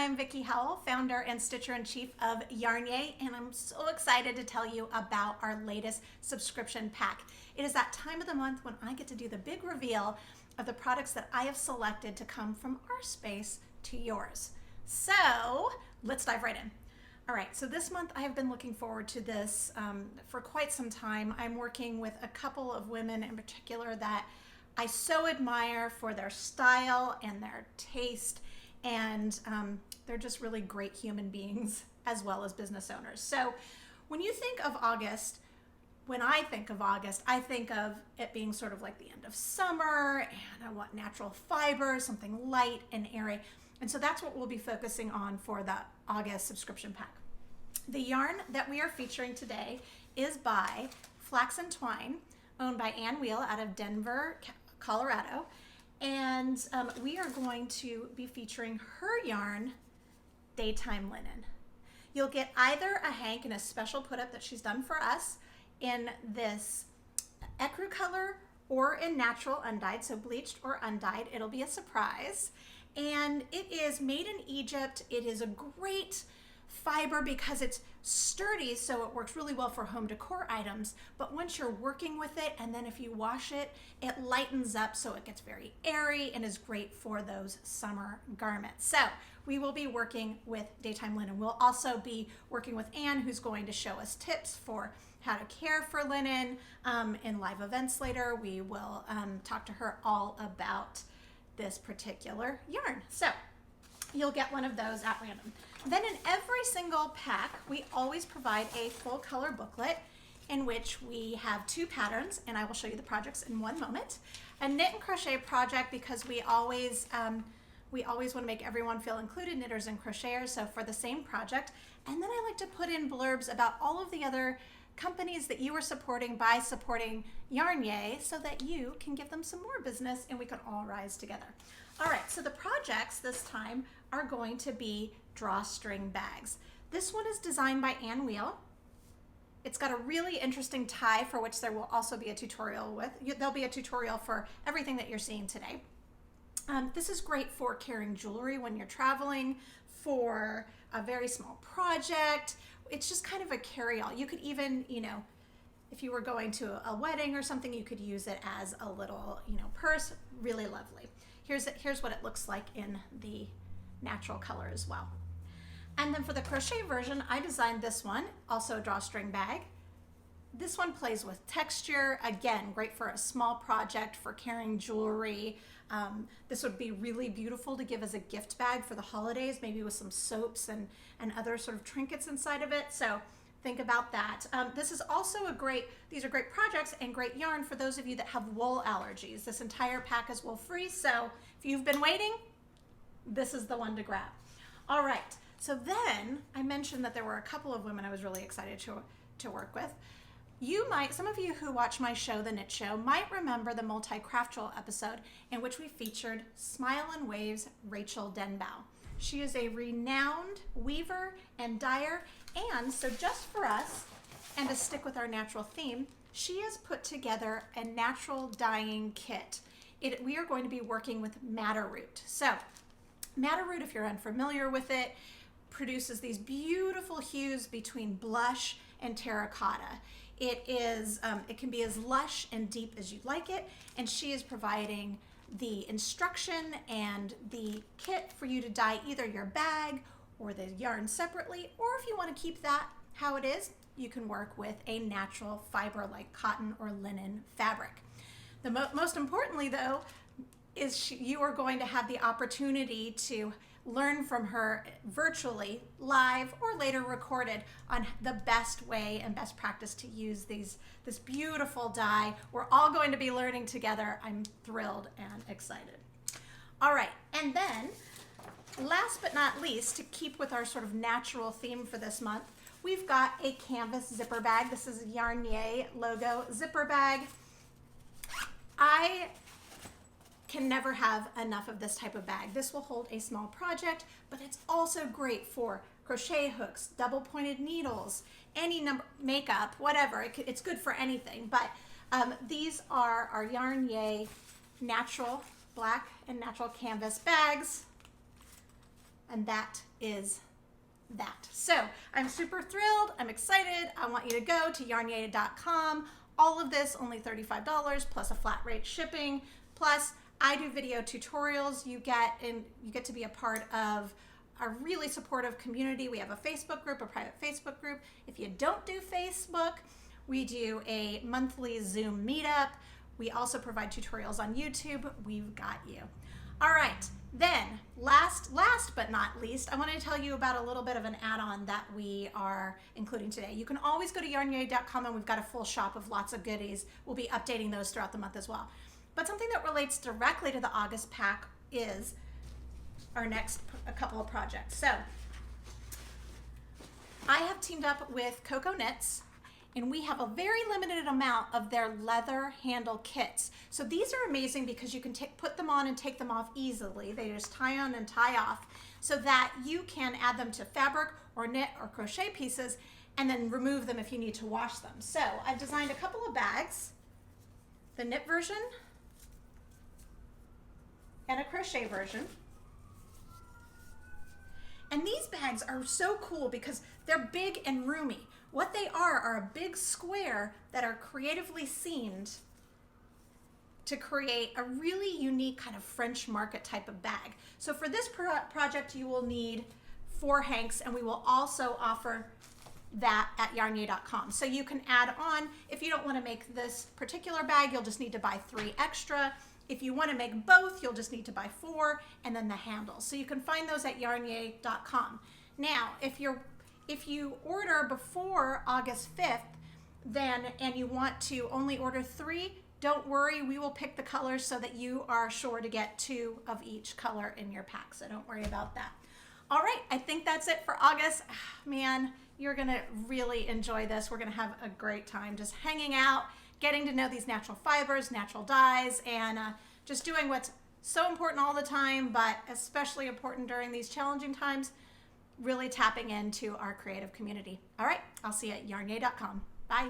I'm Vickie Howell, founder and stitcher-in-chief of YarnYAY, and I'm so excited to tell you about our latest subscription pack. It is that time of the month when I get to do the big reveal of the products that I have selected to come from our space to yours. So let's dive right in. All right, so this month I have been looking forward to this for quite some time. I'm working with a couple of women in particular that I so admire for their style and their taste, and they're just really great human beings as well as business owners. So when you think of August, when I think of August, I think of it being sort of like the end of summer, and I want natural fibers, something light and airy. And so that's what we'll be focusing on for the August subscription pack. The yarn that we are featuring today is by Flax and Twine, owned by Ann Wheel out of Denver, Colorado. And we are going to be featuring her yarn, Daytime Linen. You'll get either a hank and a special put up that she's done for us in this ecru color or in natural undyed, so bleached or undyed. It'll be a surprise. And it is made in Egypt. It is a great fiber because it's sturdy, so it works really well for home decor items. But once you're working with it, and then if you wash it, it lightens up so it gets very airy and is great for those summer garments. So we will be working with Daytime Linen. We'll also be working with Anne, who's going to show us tips for how to care for linen in live events later. We will talk to her all about this particular yarn. So you'll get one of those at random. Then in every single pack, we always provide a full color booklet in which we have 2 patterns, and I will show you the projects in one moment. A knit and crochet project, because we always want to make everyone feel included, knitters and crocheters, so for the same project. And then I like to put in blurbs about all of the other companies that you are supporting by supporting YarnYAY, so that you can give them some more business and we can all rise together. All right, so the projects this time are going to be drawstring bags. This one is designed by Ann Wheel. It's got a really interesting tie for which there will also be a tutorial with. There'll be a tutorial for everything that you're seeing today. This is great for carrying jewelry when you're traveling, for a very small project. It's just kind of a carry-all. You could even, if you were going to a wedding or something, you could use it as a little, purse. Really lovely. Here's what it looks like in the natural color as well. And then for the crochet version, I designed this one, also a drawstring bag. This one plays with texture. Again, great for a small project, for carrying jewelry. This would be really beautiful to give as a gift bag for the holidays, maybe with some soaps and other sort of trinkets inside of it. So think about that. This is also these are great projects and great yarn for those of you that have wool allergies. This entire pack is wool free, so if you've been waiting, this is the one to grab. All right, so then I mentioned that there were a couple of women I was really excited to work with. Some of you who watch my show, The Knit Show, might remember the multi-craft episode in which we featured Smile and Waves Rachel Denbow. She is a renowned weaver and dyer, and so just for us, and to stick with our natural theme, she has put together a natural dyeing kit. We are going to be working with madder root. So madder root, if you're unfamiliar with it, produces these beautiful hues between blush and terracotta. It can be as lush and deep as you'd like it, and she is providing the instruction and the kit for you to dye either your bag or the yarn separately, or if you want to keep that how it is, you can work with a natural fiber like cotton or linen fabric. The most importantly though, is you are going to have the opportunity to learn from her virtually, live, or later recorded on the best way and best practice to use this beautiful dye. We're all going to be learning together. I'm thrilled and excited. All right, and then last but not least, to keep with our sort of natural theme for this month, we've got a canvas zipper bag. This is a YarnYAY logo zipper bag. I can never have enough of this type of bag. This will hold a small project, but it's also great for crochet hooks, double pointed needles, any number, makeup, whatever. It's good for anything, but these are our YarnYAY natural black and natural canvas bags. And that is that. So I'm super thrilled. I'm excited. I want you to go to YarnYAY.com. All of this only $35 plus a flat rate shipping. Plus I do video tutorials. You get to be a part of a really supportive community. We have a Facebook group, a private Facebook group. If you don't do Facebook, we do a monthly Zoom meetup. We also provide tutorials on YouTube. We've got you. All right, then last but not least, I want to tell you about a little bit of an add-on that we are including today. You can always go to YarnYAY.com, and we've got a full shop of lots of goodies. We'll be updating those throughout the month as well. But something that relates directly to the August pack is our next couple of projects. So I have teamed up with Coco Knits, and we have a very limited amount of their leather handle kits. So these are amazing because you can put them on and take them off easily. They just tie on and tie off so that you can add them to fabric or knit or crochet pieces and then remove them if you need to wash them. So I've designed a couple of bags, the knit version and a crochet version. And these bags are so cool because they're big and roomy. What they are a big square that are creatively seamed to create a really unique kind of French market type of bag. So for this project, you will need 4 hanks, and we will also offer that at YarnYAY.com. So you can add on, if you don't want to make this particular bag, you'll just need to buy 3 extra. If you want to make both, you'll just need to buy 4, and then the handles. So you can find those at YarnYAY.com. Now, if you order before August 5th, and you want to only order 3, don't worry, we will pick the colors so that you are sure to get 2 of each color in your pack, so don't worry about that. All right, I think that's it for August. Man, you're gonna really enjoy this. We're gonna have a great time just hanging out, getting to know these natural fibers, natural dyes, and just doing what's so important all the time, but especially important during these challenging times, really tapping into our creative community. All right, I'll see you at YarnYAY.com. Bye.